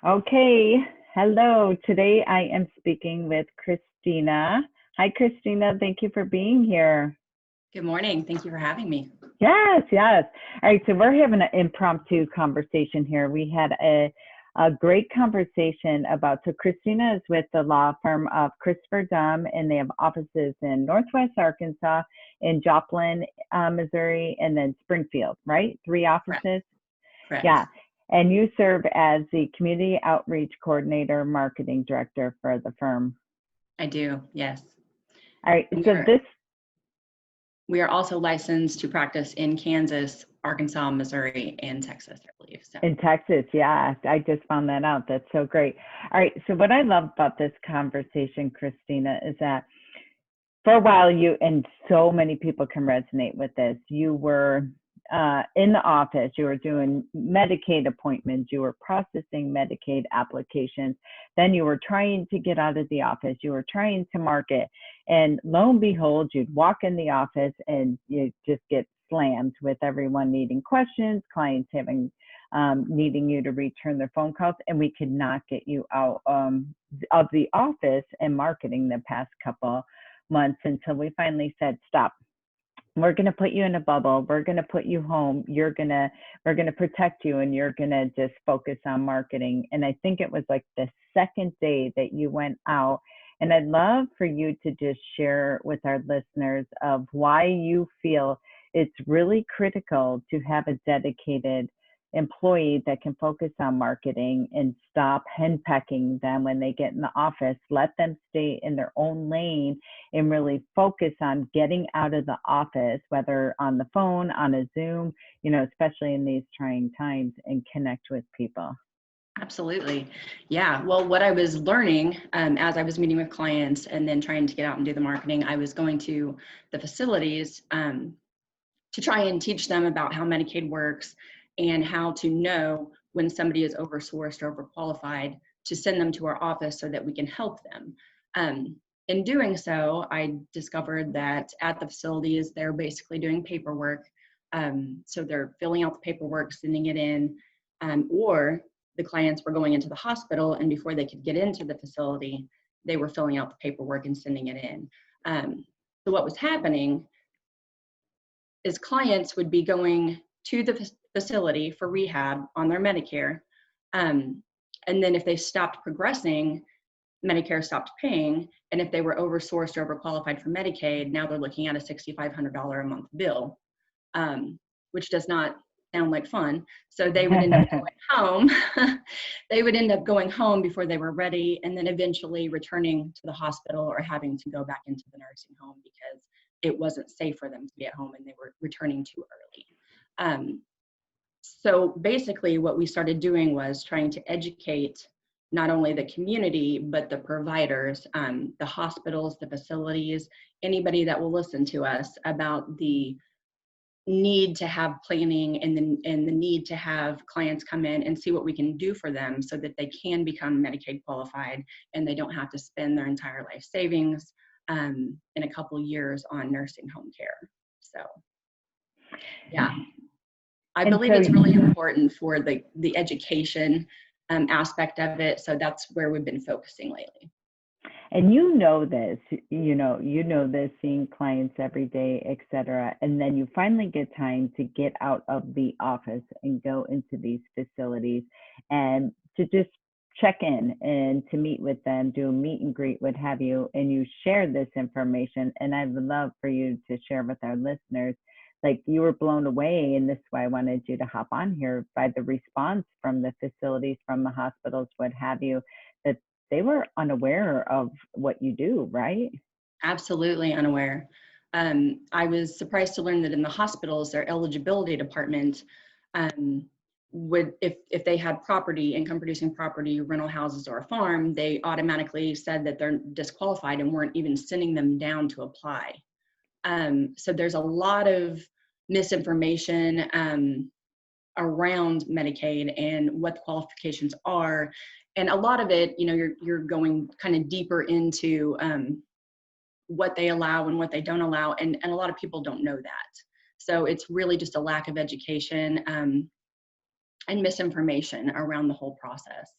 Okay, hello. Today I am speaking with Christina. Hi, Christina. Thank you for being here. Good morning. Thank you for having me. Yes, yes. All right, so we're having an impromptu conversation here. We had a great conversation about, so Christina is with the law firm of Christopher Dunn, and they have offices in Northwest Arkansas, in Joplin, Missouri, and then Springfield, right? Three Correct. offices? Correct. Yeah. And you serve as the Community Outreach Coordinator, Marketing Director for the firm. I do, yes. All right, And so we are also licensed to practice in Kansas, Arkansas, Missouri, and Texas, I believe. So. In Texas, yeah, I just found that out. That's so great. All right, so what I love about this conversation, Christina, is that for a while and so many people can resonate with this, you were in the office, you were doing Medicaid appointments, you were processing Medicaid applications, then you were trying to get out of the office, you were trying to market, and lo and behold, you'd walk in the office and you just get slammed with everyone needing questions, clients having needing you to return their phone calls, and we could not get you out of the office and marketing the past couple months until we finally said, stop. We're going to put you in a bubble. We're going to put you home. We're going to protect you, and you're going to just focus on marketing. And I think it was like the second day that you went out. And I'd love for you to just share with our listeners of why you feel it's really critical to have a dedicated employee that can focus on marketing and stop henpecking them when they get in the office. Let them stay in their own lane and really focus on getting out of the office, whether on the phone, on a Zoom, especially in these trying times, and connect with people. Absolutely. Yeah. Well, what I was learning as I was meeting with clients and then trying to get out and do the marketing, I was going to the facilities to try and teach them about how Medicaid works and how to know when somebody is oversourced or overqualified to send them to our office so that we can help them. In doing so, I discovered that at the facilities, they're basically doing paperwork. So they're filling out the paperwork, sending it in, or the clients were going into the hospital, and before they could get into the facility, they were filling out the paperwork and sending it in. So what was happening is clients would be going to the facility for rehab on their Medicare. And then if they stopped progressing, Medicare stopped paying. And if they were oversourced or overqualified for Medicaid, now they're looking at a $6,500 a month bill, which does not sound like fun. So they would end up going home. They would end up going home before they were ready, and then eventually returning to the hospital or having to go back into the nursing home because it wasn't safe for them to be at home and they were returning too early. So basically what we started doing was trying to educate not only the community, but the providers, the hospitals, the facilities, anybody that will listen to us about the need to have planning and the need to have clients come in and see what we can do for them so that they can become Medicaid qualified and they don't have to spend their entire life savings in a couple years on nursing home care. So, yeah, I believe it's really important for the education aspect of it. So that's where we've been focusing lately. And this, this, seeing clients every day, et cetera. And then you finally get time to get out of the office and go into these facilities and to just check in and to meet with them, do a meet and greet, what have you, and you share this information. And I would love for you to share with our listeners, like you were blown away, and this is why I wanted you to hop on here, by the response from the facilities, from the hospitals, what have you, that they were unaware of what you do, right? Absolutely unaware. I was surprised to learn that in the hospitals, their eligibility department would, if they had property, income producing property, rental houses, or a farm, they automatically said that they're disqualified and weren't even sending them down to apply. So there's a lot of misinformation around Medicaid and what the qualifications are. And a lot of it, you're going kind of deeper into what they allow and what they don't allow. And a lot of people don't know that. So it's really just a lack of education and misinformation around the whole process.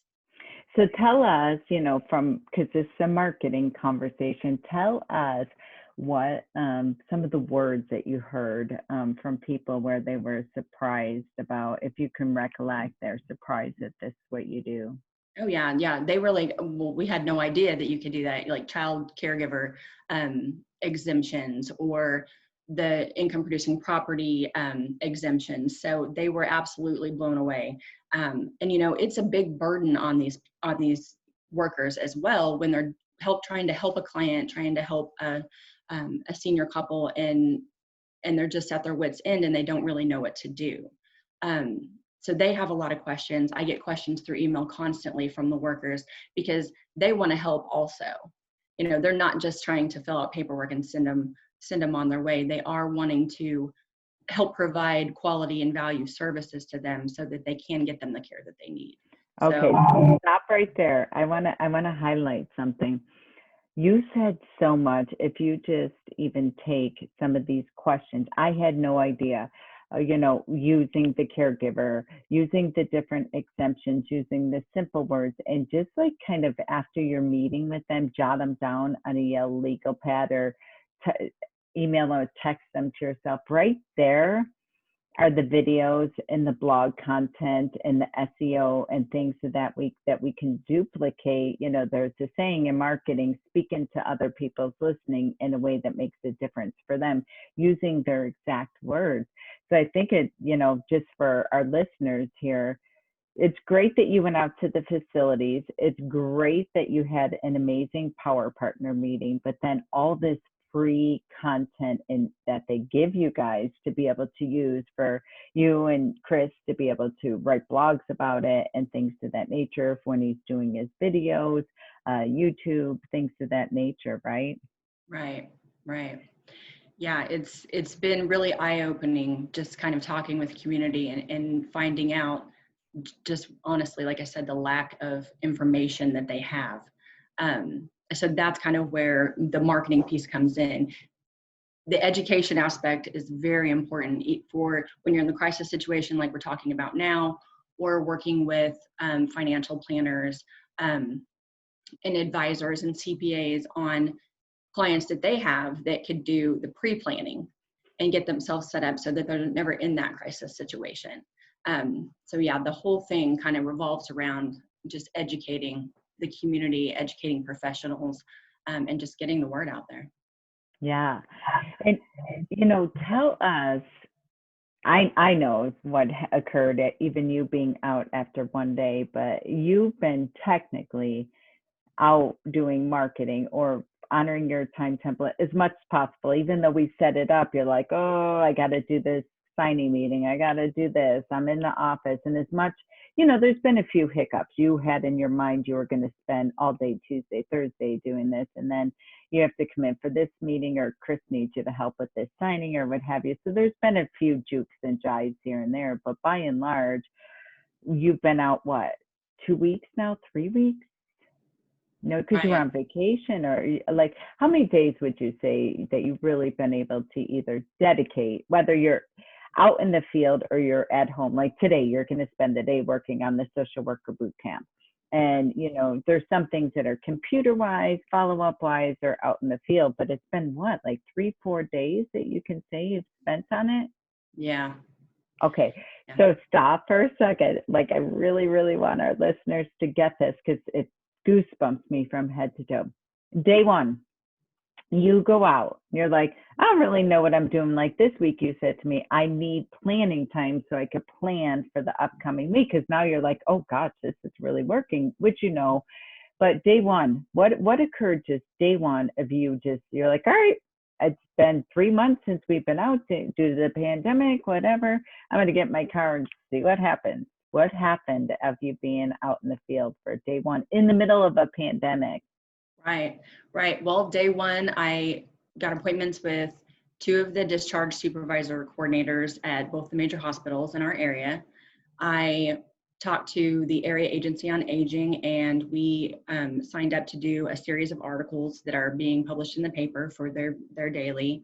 So tell us, because this is a marketing conversation, tell us what some of the words that you heard from people where they were surprised about, if you can recollect, they're surprised that this is what you do. Oh yeah, yeah. They were like, well, we had no idea that you could do that, like child caregiver exemptions or the income producing property exemptions. So they were absolutely blown away. And it's a big burden on these workers as well when they're trying to help a client, trying to help a senior couple, and they're just at their wits' end and they don't really know what to do. So they have a lot of questions. I get questions through email constantly from the workers because they want to help also. They're not just trying to fill out paperwork and send them on their way. They are wanting to help provide quality and value services to them so that they can get them the care that they need. Okay, so stop right there. I want to highlight something. You said so much. If you just even take some of these questions, I had no idea, using the caregiver, using the different exemptions, using the simple words, and just like kind of after your meeting with them, jot them down on a yellow legal pad or email or text them to yourself. Right there are the videos and the blog content and the SEO and things so that we can duplicate. There's a saying in marketing, speaking to other people's listening in a way that makes a difference for them, using their exact words. So I think it, just for our listeners here, it's great that you went out to the facilities. It's great that you had an amazing power partner meeting, but then all this free content that they give you guys to be able to use for you and Chris to be able to write blogs about it and things to that nature when he's doing his videos, YouTube, things to that nature, right? Right. Yeah, it's been really eye-opening just kind of talking with community and finding out just honestly, like I said, the lack of information that they have. So that's kind of where the marketing piece comes in. The education aspect is very important for when you're in the crisis situation like we're talking about now, or working with financial planners and advisors and CPAs on clients that they have that could do the pre-planning and get themselves set up so that they're never in that crisis situation. So yeah, the whole thing kind of revolves around just educating the community, educating professionals, and just getting the word out there. Yeah. And, tell us, I know what occurred, even you being out after one day, but you've been technically out doing marketing or honoring your time template as much as possible. Even though we set it up, you're like, oh, I got to do this signing meeting. I got to do this. I'm in the office. And as much, there's been a few hiccups. You had in your mind you were going to spend all day Tuesday, Thursday doing this. And then you have to come in for this meeting, or Chris needs you to help with this signing or what have you. So there's been a few jukes and jives here and there. But by and large, you've been out, what, 2 weeks now, 3 weeks? Because you were on vacation, or like, how many days would you say that you've really been able to either dedicate, whether you're out in the field or you're at home? Like today, you're going to spend the day working on the social worker boot camp. And, there's some things that are computer wise, follow-up wise, or out in the field, but it's been what, like 3-4 days that you can say you've spent on it? Yeah. Okay. Yeah. So stop for a second. Like, I really, really want our listeners to get this because it goosebumps me from head to toe. Day one, you go out. You're like, I don't really know what I'm doing. Like this week, you said to me, I need planning time so I could plan for the upcoming week. Because now you're like, oh gosh, this is really working, which But day one, what occurred just day one of you? You're like, all right, it's been 3 months since we've been out due to the pandemic, whatever. I'm going to get my car and see what happens. What happened of you being out in the field for day one in the middle of a pandemic? Right. Well, day one, I got appointments with 2 of the discharge supervisor coordinators at both the major hospitals in our area. I talked to the area agency on aging, and we signed up to do a series of articles that are being published in the paper for their daily.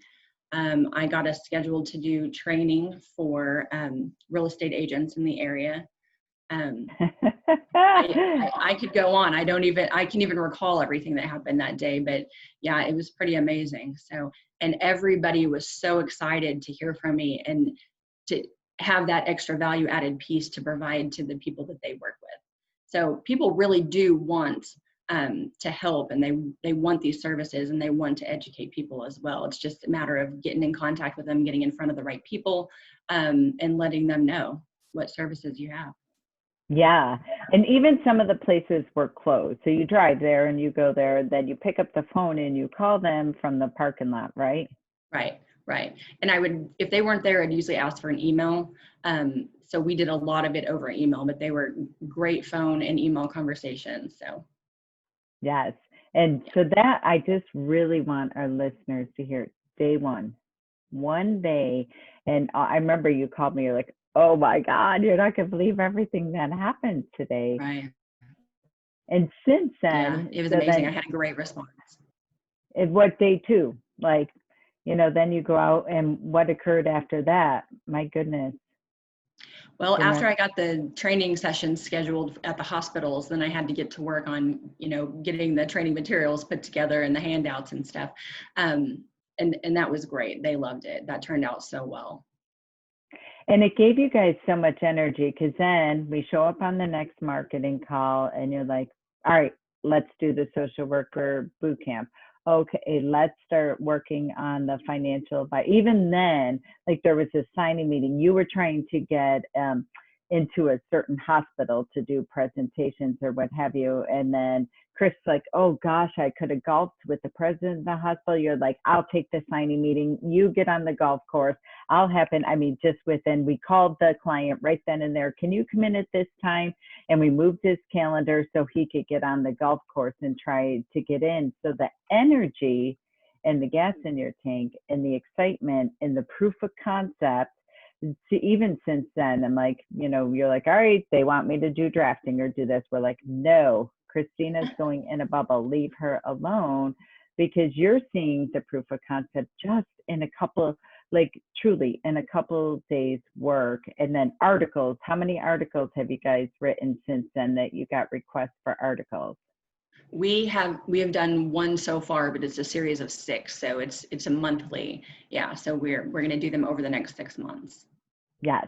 I got us scheduled to do training for real estate agents in the area. I could go on. I can even recall everything that happened that day, but yeah, it was pretty amazing. So, and everybody was so excited to hear from me and to have that extra value added piece to provide to the people that they work with. So people really do want to help, and they want these services, and they want to educate people as well. It's just a matter of getting in contact with them, getting in front of the right people, and letting them know what services you have. Yeah. And even some of the places were closed. So you drive there and you go there, and then you pick up the phone and you call them from the parking lot, right? Right, right. And I would, if they weren't there, I'd usually ask for an email. So we did a lot of it over email, but they were great phone and email conversations. So Yes. And so that I just really want our listeners to hear day one day. And I remember you called me, you're like, oh my God, you're not going to believe everything that happened today. right. And since Yeah, then, it was so amazing. I then had a great response. what day two? Like, then you go out, and what occurred after that? My goodness. Well, The after more, I got the training sessions scheduled at the hospitals, then I had to get to work on, getting the training materials put together and the handouts and stuff. And that was great. They loved it. That turned out so well. and it gave you guys so much energy, because then we show up on the next marketing call and you're like, all right, let's do the social worker boot camp. Okay, let's start working on the financial advice. Even then, like, there was a signing meeting. You were trying to get into a certain hospital to do presentations or what have you. And then Chris like, oh gosh, I could have golfed with the president of the hospital. You're like, I'll take the signing meeting. You get on the golf course. I'll happen. I mean, just within, we called the client right then and there. Can you come in at this time? And we moved his calendar so he could get on the golf course and try to get in. So the energy and the gas in your tank and the excitement and the proof of concept, even since then, I'm like, you're like, all right, they want me to do drafting or do this. We're like, no, Christina's going in a bubble. Leave her alone, because you're seeing the proof of concept just in a couple, like truly in a couple of days work. And then articles. How many articles have you guys written since then that you got requests for articles? We have done one so far, but it's a series of 6, so it's a monthly. Yeah, so we're going to do them over the next 6 months. Yes.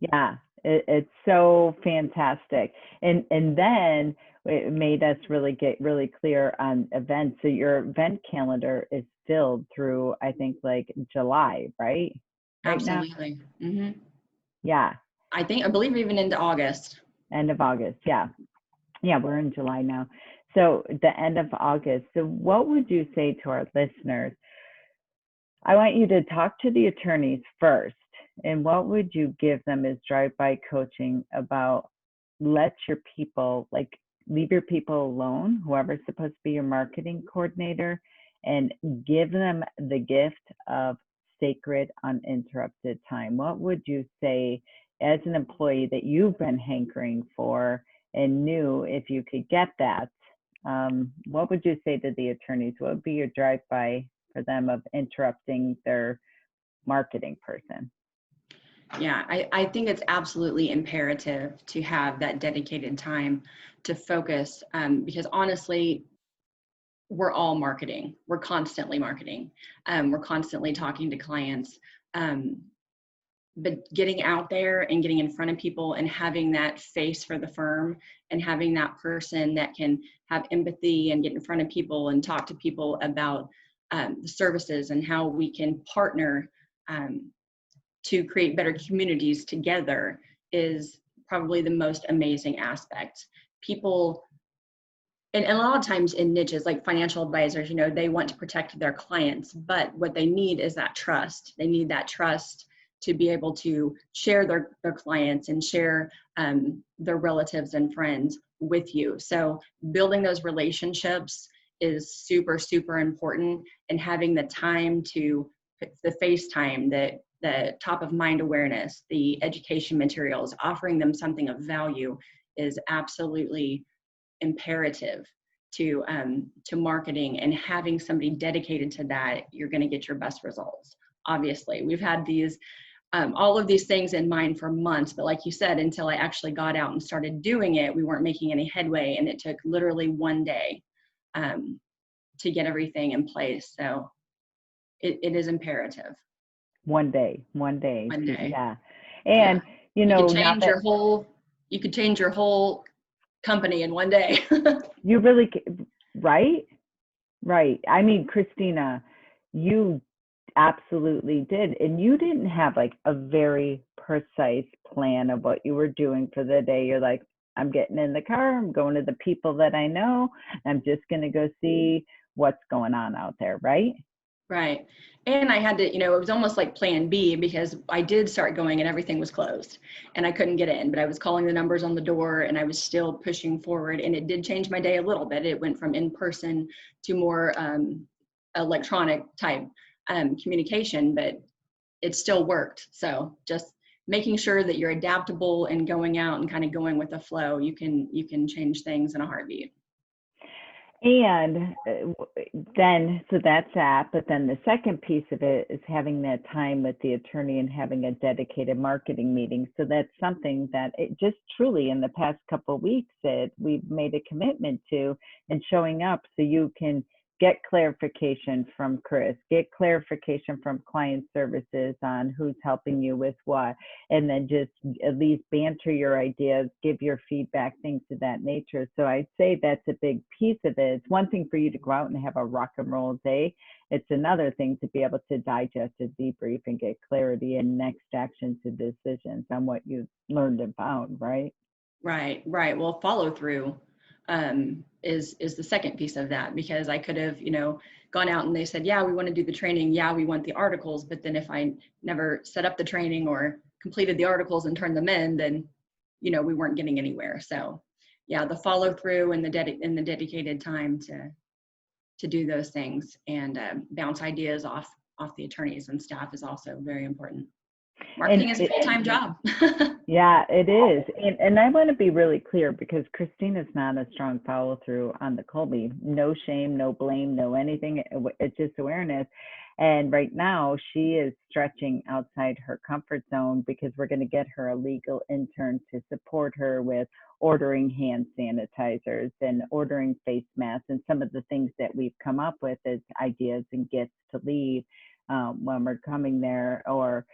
Yeah. It's so fantastic. And then it made us really get really clear on events. So your event calendar is filled through, I think, like July, right? Right now? Absolutely. Mm-hmm. Yeah. I believe even into August. End of August. Yeah. Yeah, we're in July now. So the end of August. So what would you say to our listeners? I want you to talk to the attorneys first. And what would you give them as drive-by coaching about? Let your people, like, leave your people alone, whoever's supposed to be your marketing coordinator, and give them the gift of sacred, uninterrupted time. What would you say as an employee that you've been hankering for and knew if you could get that? What would you say to the attorneys? What would be your drive-by for them of interrupting their marketing person? Yeah, I think it's absolutely imperative to have that dedicated time to focus, because honestly, we're all marketing. We're constantly marketing. We're constantly talking to clients. But getting out there and getting in front of people and having that face for the firm and having that person that can have empathy and get in front of people and talk to people about the services and how we can partner to create better communities together is probably the most amazing aspect. People, and a lot of times in niches like financial advisors, they want to protect their clients, but what they need is that trust. They need that trust to be able to share their clients and share their relatives and friends with you. So building those relationships is super, super important, and having the time to, the face time, the top of mind awareness, the education materials, offering them something of value is absolutely imperative to marketing, and having somebody dedicated to that, you're going to get your best results. Obviously, we've had these all of these things in mind for months. But like you said, until I actually got out and started doing it, we weren't making any headway. And it took literally one day to get everything in place. So it is imperative. One day, one day. One day. Yeah. Yeah. And, you You know, could not change that you could change your whole company in one day. you really, right? Right. I mean, Christina, you absolutely did. And you didn't have like a very precise plan of what you were doing for the day. You're like, I'm getting in the car, I'm going to the people that I know, I'm just going to go see what's going on out there, right? Right. And I had to, it was almost like plan B, because I did start going and everything was closed and I couldn't get in, but I was calling the numbers on the door and I was still pushing forward, and it did change my day a little bit. It went from in person to more electronic type communication, but it still worked. So just making sure that you're adaptable and going out and kind of going with the flow, you can change things in a heartbeat. And then, so that's that. But then the second piece of it is having that time with the attorney and having a dedicated marketing meeting. So that's something that it just truly in the past couple of weeks that we've made a commitment to, and showing up so you can get clarification from Chris, get clarification from client services on who's helping you with what, and then just at least banter your ideas, give your feedback, things of that nature. So I'd say that's a big piece of it. It's one thing for you to go out and have a rock and roll day. It's another thing to be able to digest a debrief and get clarity and next actions and decisions on what you learned and found, right? Right. Well, follow through is the second piece of that, because I could have, gone out and they said, yeah, we want to do the training. Yeah, we want the articles. But then if I never set up the training or completed the articles and turned them in, then, we weren't getting anywhere. So yeah, the follow through and the dedicated time to do those things and bounce ideas off the attorneys and staff is also very important. Marketing is a full-time job. Yeah, it is. And I want to be really clear, because Christina's not a strong follow through on the Colby. No shame, no blame, no anything. It's just awareness. And right now she is stretching outside her comfort zone, because we're going to get her a legal intern to support her with ordering hand sanitizers and ordering face masks and some of the things that we've come up with as ideas and gifts to leave when we're coming there, or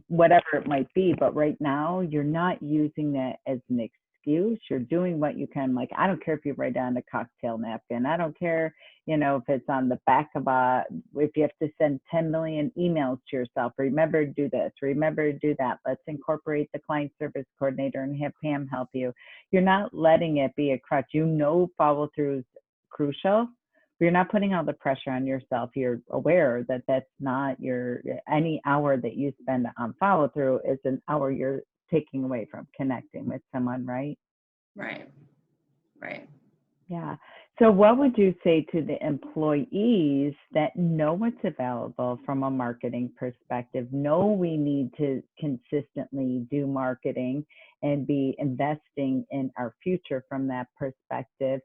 whatever it might be. But right now you're not using that as an excuse. You're doing what you can. Like, I don't care if you write on a cocktail napkin, I don't care, if it's on the back of if you have to send 10 million emails to yourself, remember to do this, remember to do that, let's incorporate the client service coordinator and have Pam help you. You're not letting it be a crutch. Follow through is crucial. You're not putting all the pressure on yourself. You're aware that that's not any hour that you spend on follow through is an hour you're taking away from connecting with someone, right? Right. Yeah. So what would you say to the employees that know what's available from a marketing perspective, know we need to consistently do marketing and be investing in our future from that perspective,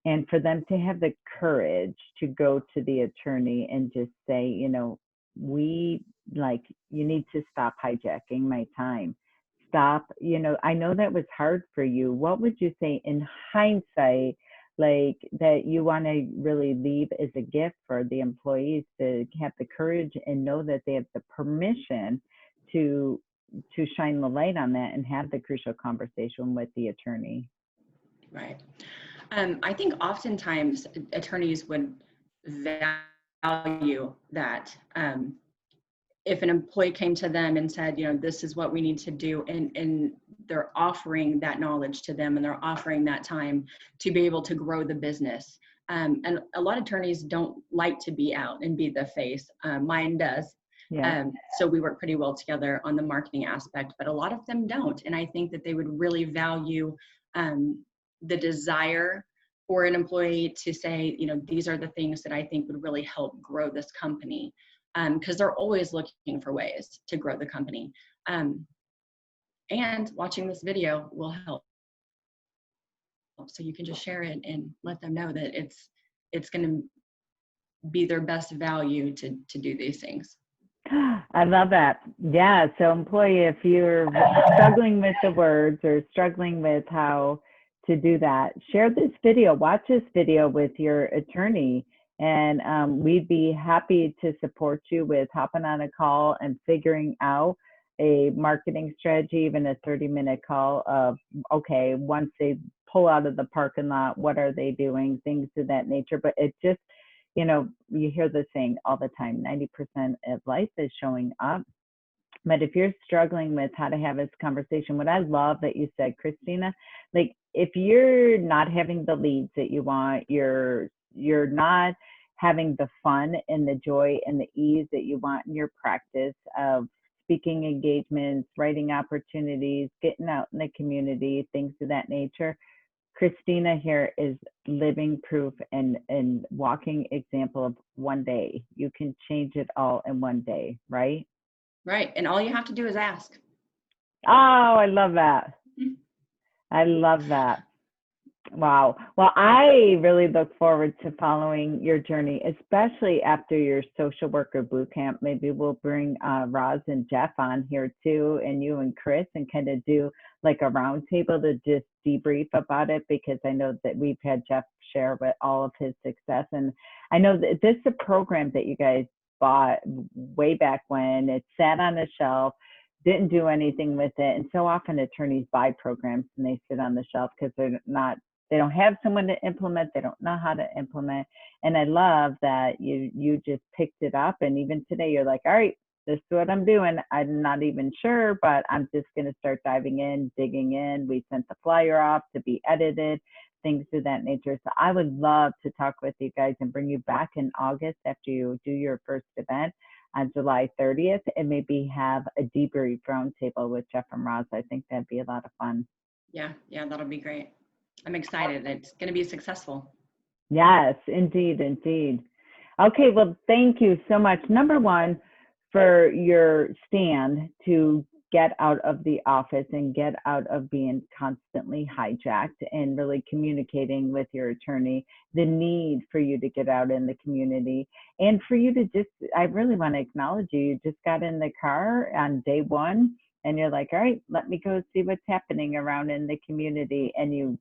and for them to have the courage to go to the attorney and just say, you need to stop hijacking my time. Stop, I know that was hard for you. What would you say in hindsight, like, that you want to really leave as a gift for the employees to have the courage and know that they have the permission to shine the light on that and have the crucial conversation with the attorney? Right. I think oftentimes attorneys would value that if an employee came to them and said, this is what we need to do, and they're offering that knowledge to them and they're offering that time to be able to grow the business. And a lot of attorneys don't like to be out and be the face. Mine does. Yeah. So we work pretty well together on the marketing aspect, but a lot of them don't. And I think that they would really value the desire for an employee to say, these are the things that I think would really help grow this company. Because they're always looking for ways to grow the company. And watching this video will help. So you can just share it and let them know that it's going to be their best value to do these things. I love that. Yeah. So, employee, if you're struggling with the words or struggling with how to do that, share this video, watch this video with your attorney, and we'd be happy to support you with hopping on a call and figuring out a marketing strategy, even a 30-minute call of, okay, once they pull out of the parking lot, what are they doing, things of that nature. But it just, you hear the saying all the time, 90% of life is showing up. But if you're struggling with how to have this conversation, what I love that you said, Christina, like if you're not having the leads that you want, you're not having the fun and the joy and the ease that you want in your practice of speaking engagements, writing opportunities, getting out in the community, things of that nature. Christina here is living proof and walking example of one day. You can change it all in one day, right? Right. And all you have to do is ask. Oh, I love that. I love that. Wow. Well, I really look forward to following your journey, especially after your social worker boot camp. Maybe we'll bring Roz and Jeff on here too, and you and Chris, and kind of do like a roundtable to just debrief about it, because I know that we've had Jeff share with all of his success. And I know that this is a program that you guys bought way back when. It sat on a shelf, didn't do anything with it. And so often attorneys buy programs and they sit on the shelf because they don't have someone to implement. They don't know how to implement. And I love that you just picked it up. And even today, you're like, all right, this is what I'm doing. I'm not even sure, but I'm just going to start diving in, digging in. We sent the flyer off to be edited, things of that nature. So I would love to talk with you guys and bring you back in August after you do your first event on July 30th, and maybe have a debrief roundtable with Jeff and Roz. I think that'd be a lot of fun. Yeah, that'll be great. I'm excited. It's going to be successful. Yes, indeed, indeed. Okay, well, thank you so much. Number one, for your stand to get out of the office and get out of being constantly hijacked, and really communicating with your attorney the need for you to get out in the community, and for you to just, I really want to acknowledge you. You just got in the car on day one and you're like, all right, let me go see what's happening around in the community. And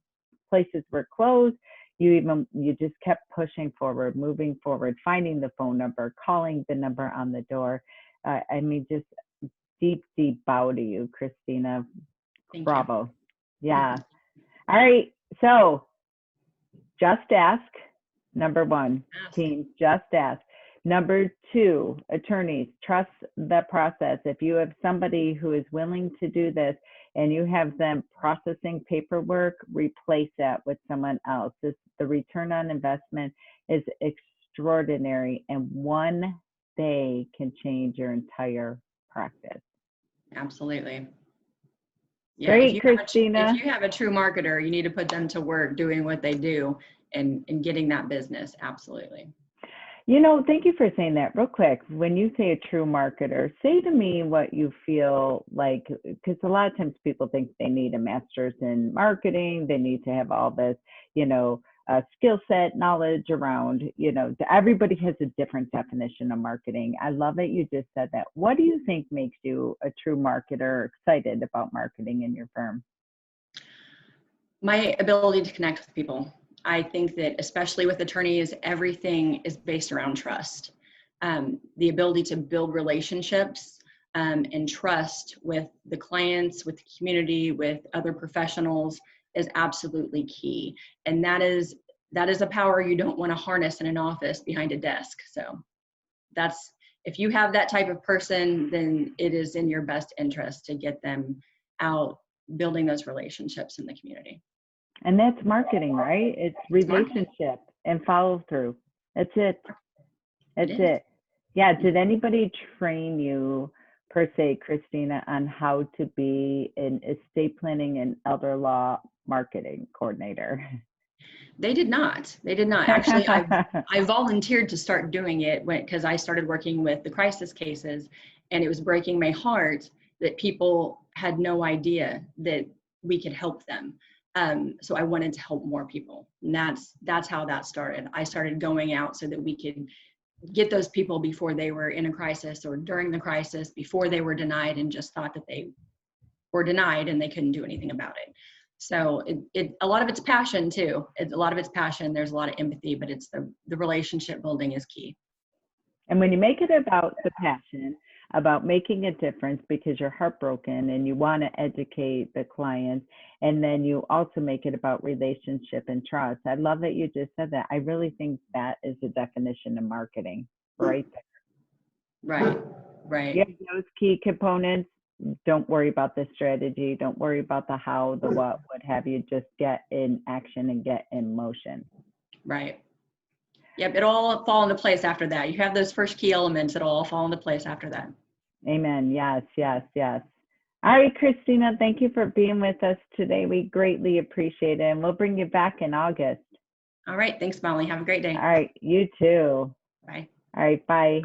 places were closed. You just kept pushing forward, moving forward, finding the phone number, calling the number on the door. I mean, just deep bow to you, Christina. Thank Bravo. you. Yeah. All right. So just ask. Number one, team, just ask. Number two, attorneys, trust the process. If you have somebody who is willing to do this and you have them processing paperwork, replace that with someone else. The return on investment is extraordinary, and one day can change your entire practice. Absolutely. Yeah, great, Christina. If you have a true marketer, you need to put them to work doing what they do and getting that business. Absolutely. Thank you for saying that. Real quick, when you say a true marketer, say to me what you feel like, because a lot of times people think they need a master's in marketing, they need to have all this, skill set, knowledge around, everybody has a different definition of marketing. I love that you just said that. What do you think makes you a true marketer, excited about marketing in your firm? My ability to connect with people. I think that especially with attorneys, everything is based around trust. The ability to build relationships and trust with the clients, with the community, with other professionals is absolutely key. And that is a power you don't want to harness in an office behind a desk. So if you have that type of person, then it is in your best interest to get them out building those relationships in the community. And that's marketing, right? It's relationship and follow through. That's it. That's it. Yeah. Did anybody train you per se, Christina, on how to be an estate planning and elder law marketing coordinator? They did not. Actually, I volunteered to start doing it because I started working with the crisis cases, and it was breaking my heart that people had no idea that we could help them. So I wanted to help more people. And that's how that started. I started going out so that we could get those people before they were in a crisis or during the crisis, before they were denied and just thought that they were denied and they couldn't do anything about it. So a lot of it's passion too. A lot of it's passion. There's a lot of empathy, but it's the relationship building is key. And when you make it about the passion, about making a difference because you're heartbroken and you want to educate the clients, and then you also make it about relationship and trust. I love that you just said that. I really think that is the definition of marketing, right there. Right, right. You have those key components. Don't worry about the strategy. Don't worry about the how, the what have you. Just get in action and get in motion. Right. Yep, it'll all fall into place after that. You have those first key elements, it'll all fall into place after that. Amen. Yes, yes, yes. All right, Christina, thank you for being with us today. We greatly appreciate it, and we'll bring you back in August. All right, thanks, Molly. Have a great day. All right, you too. Bye. All right, bye.